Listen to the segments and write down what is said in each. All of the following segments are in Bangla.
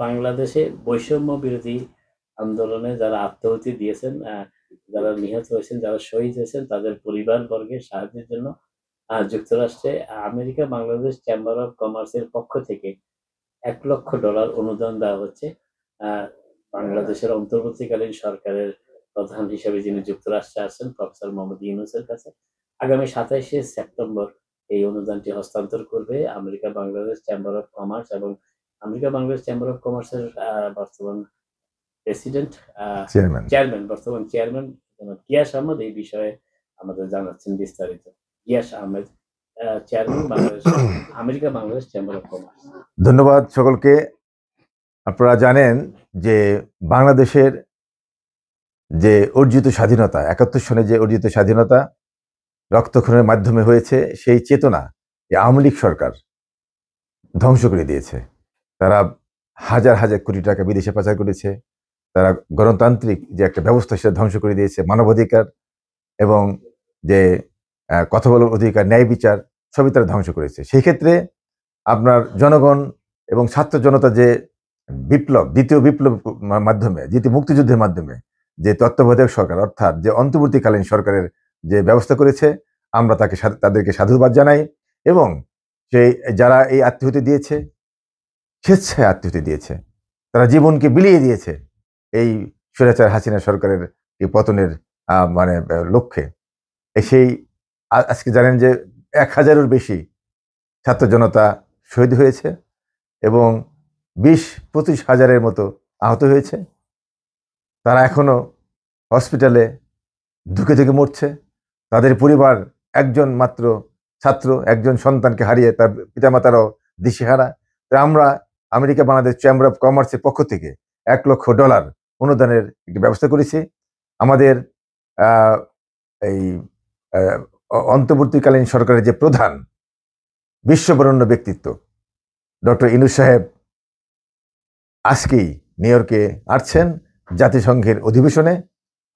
বাংলাদেশে বৈষম্য বিরোধী আন্দোলনে যারা আত্মাহুতি দিয়েছেন, যারা নিহত হয়েছেন, যারা শহীদ হয়েছেন, তাদের পরিবারবর্গের সাহায্যের জন্য যুক্তরাষ্ট্রে আমেরিকা বাংলাদেশ চেম্বার অফ কমার্সের পক্ষ থেকে $1 লক্ষ অনুদান দেওয়া হচ্ছে। বাংলাদেশের অন্তর্বর্তীকালীন সরকারের প্রধান হিসেবে যিনি যুক্তরাষ্ট্রে আছেন, প্রফেসর মোহাম্মদ ইউনূসের কাছে আগামী 27শে সেপ্টেম্বর এই অনুদানটি হস্তান্তর করবে America Bangladesh chamber of commerce. এবং আমেরিকা বাংলাদেশ চেম্বার অফ কমার্সের বর্তমান প্রেসিডেন্ট, চেয়ারম্যান, বর্তমান চেয়ারম্যান গিয়াস আহমদ এই বিষয়ে আমাদের জানাচ্ছেন বিস্তারিত। Giyas Ahmed, chairman Bangladesh America Bangladesh chamber of commerce. ধন্যবাদ সকলকে। আপনারা জানেন যে বাংলাদেশের যে অর্জিত স্বাধীনতা, 71 সনে যে অর্জিত স্বাধীনতা রক্তক্ষরণের মাধ্যমে হয়েছে, সেই চেতনা এই আওয়ামী লীগ সরকার ধ্বংস করে দিয়েছে। তারা হাজার হাজার কোটি টাকা বিদেশে পাচার করেছে, তারা গণতান্ত্রিক যে একটা ব্যবস্থা সেটা ধ্বংস করে দিয়েছে, মানবাধিকার এবং যে কথা বলার অধিকার, ন্যায় বিচার সবই তারা ধ্বংস করেছে। সেই ক্ষেত্রে আপনার জনগণ এবং ছাত্র জনতা যে বিপ্লব, দ্বিতীয় বিপ্লব মাধ্যমে, দ্বিতীয় মুক্তিযুদ্ধের মাধ্যমে যে তত্ত্বাবধায়ক সরকার অর্থাৎ যে অন্তর্বর্তীকালীন সরকারের যে ব্যবস্থা করেছে, আমরা তাদেরকে সাধুবাদ জানাই। এবং সেই যারা এই আত্মীয়তা দিয়েছে, স্বেচ্ছায় আত্মীয়তা দিয়েছে, তারা জীবনকে বিলিয়ে দিয়েছে এই স্বৈরাচার হাসিনা সরকারের এই পতনের লক্ষ্যে। সেই আজকে জানেন যে 1000-এর বেশি ছাত্র জনতা শহীদ হয়েছে এবং 20-25 হাজারের মতো আহত হয়েছে। তারা এখনো হসপিটালে ধুকে ধুকে মরছে। তাদের পরিবার একজন মাত্র ছাত্র, একজন সন্তানকে হারিয়ে তার পিতামাতারাও দিশেহারা। তাই আমরা আমেরিকা বাংলাদেশ চেম্বার অফ কমার্সের পক্ষ থেকে $1 লক্ষ অনুদানের একটি ব্যবস্থা করেছি। আমাদের এই অন্তর্বর্তীকালীন সরকারের যে প্রধান বিশ্ববরেণ্য ব্যক্তিত্ব ডক্টর ইউনূস সাহেব আজকেই নিউ ইয়র্কে আসছেন জাতিসংঘের অধিবেশনে।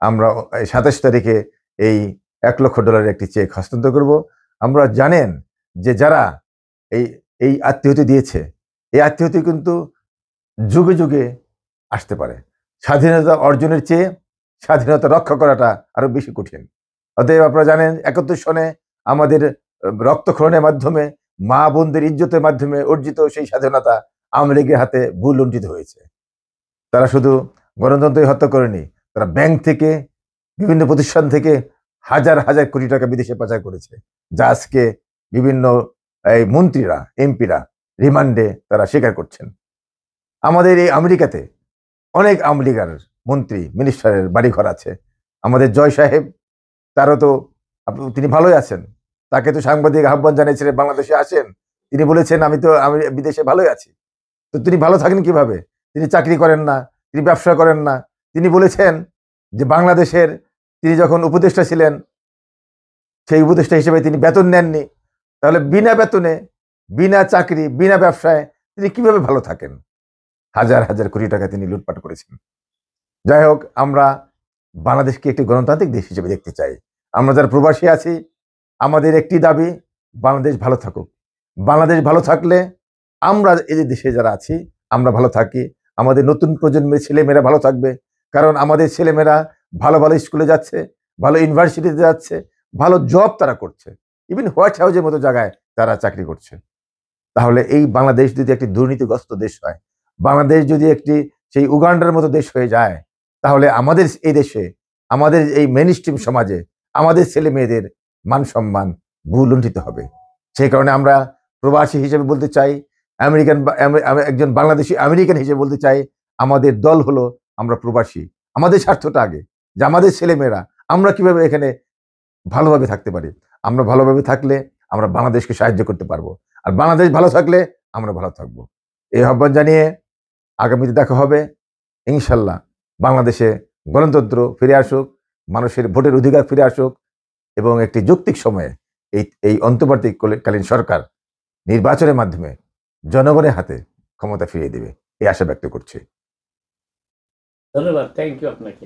আমরা 27 তারিখে এই $1 লক্ষ একটি চেক হস্তান্তর করব। আমরা জানেন যে যারা এই আত্মীয়তা দিয়েছে, এই আত্মীয়তা কিন্তু যুগে যুগে আসতে পারে। স্বাধীনতা অর্জনের চেয়ে স্বাধীনতা রক্ষা করাটা আরো বেশি কঠিন। অতএব আপনারা জানেন 71 সনে আমাদের রক্তক্ষরণের মাধ্যমে, মা বোনদের ইজ্জতের মাধ্যমে অর্জিত সেই স্বাধীনতা আওয়ামী লীগের হাতে ভুল লুণ্ঠিত হয়েছে। তারা শুধু গণতন্ত্রই হত্যা করেনি, তারা ব্যাংক থেকে, বিভিন্ন প্রতিষ্ঠান থেকে হাজার হাজার কোটি টাকা বিদেশে পাচার করেছে, যা আজকে বিভিন্ন মন্ত্রীরা, এমপিরা রিমান্ডে তারা স্বীকার করছেন। আমাদের এই আমেরিকাতে অনেক আওয়ামী লীগের মন্ত্রী, মিনিস্টারের বাড়িঘর আছে। আমাদের জয় সাহেব, তারও তো তিনি ভালোই আছেন। তাকে তো সাংবাদিক আহ্বান জানিয়েছিলেন বাংলাদেশে আসেন। তিনি বলেছেন আমি বিদেশে ভালোই আছি। তো তিনি ভালো থাকেন কিভাবে? তিনি চাকরি করেন না, তিনি ব্যবসা করেন না। তিনি বলেছেন যে বাংলাদেশের তিনি যখন উপদেষ্টা ছিলেন, সেই উপদেষ্টা হিসেবে তিনি বেতন নেননি। তাহলে বিনা বেতনে, বিনা চাকরি, বিনা ব্যবসায় তিনি কিভাবে ভালো থাকেন? হাজার হাজার কোটি টাকা তিনি লুটপাট করেছেন। যাই হোক, আমরা বাংলাদেশকে একটি গণতান্ত্রিক দেশ হিসেবে দেখতে চাই। আমরা যারা প্রবাসী আছি, আমাদের একটি দাবি, বাংলাদেশ ভালো থাকুক। বাংলাদেশ ভালো থাকলে আমরা এই যে দেশে যারা আছি আমরা ভালো থাকি, আমাদের নতুন প্রজন্মের ছেলেমেয়েরা ভালো থাকবে। কারণ আমাদের ছেলেমেয়েরা ভালো ভালো স্কুলে যাচ্ছে, ভালো ইউনিভার্সিটিতে যাচ্ছে, ভালো জব তারা করছে, ইভেন হোয়াইট হাউসের মতো জায়গায় তারা চাকরি করছে। তাহলে এই বাংলাদেশ যদি একটি দুর্নীতিগ্রস্ত দেশ হয়, বাংলাদেশ যদি একটি সেই উগান্ডার মতো দেশ হয়ে যায়, তাহলে আমাদের এই দেশে, আমাদের এই মেইন স্ট্রিম সমাজে আমাদের ছেলে মেয়েদের মান সম্মান ভূলুণ্ঠিত হবে। সেই কারণে আমরা প্রবাসী হিসেবে বলতে চাই, একজন বাংলাদেশি আমেরিকান হিসেবে বলতে চাই, আমাদের দল হলো আমরা প্রবাসী। আমাদের স্বার্থটা আগে, যে আমাদের ছেলেমেয়েরা আমরা কিভাবে এখানে ভালোভাবে থাকতে পারি। আমরা ভালোভাবে থাকলে আমরা বাংলাদেশকে সাহায্য করতে পারবো, আর বাংলাদেশ ভালো থাকলে আমরা ভালো থাকবো। এই আহ্বান জানিয়ে আগামীতে দেখা হবে ইনশাল্লাহ। বাংলাদেশে গণতন্ত্র ফিরে আসুক, মানুষের ভোটের অধিকার ফিরে আসুক এবং একটি যৌক্তিক সময়ে এই অন্তর্বর্তীকালীন সরকার নির্বাচনের মাধ্যমে জনগণের হাতে ক্ষমতা ফিরিয়ে দেবে, এই আশা ব্যক্ত করছি। ধন্যবাদ। থ্যাংক ইউ আপনাকে।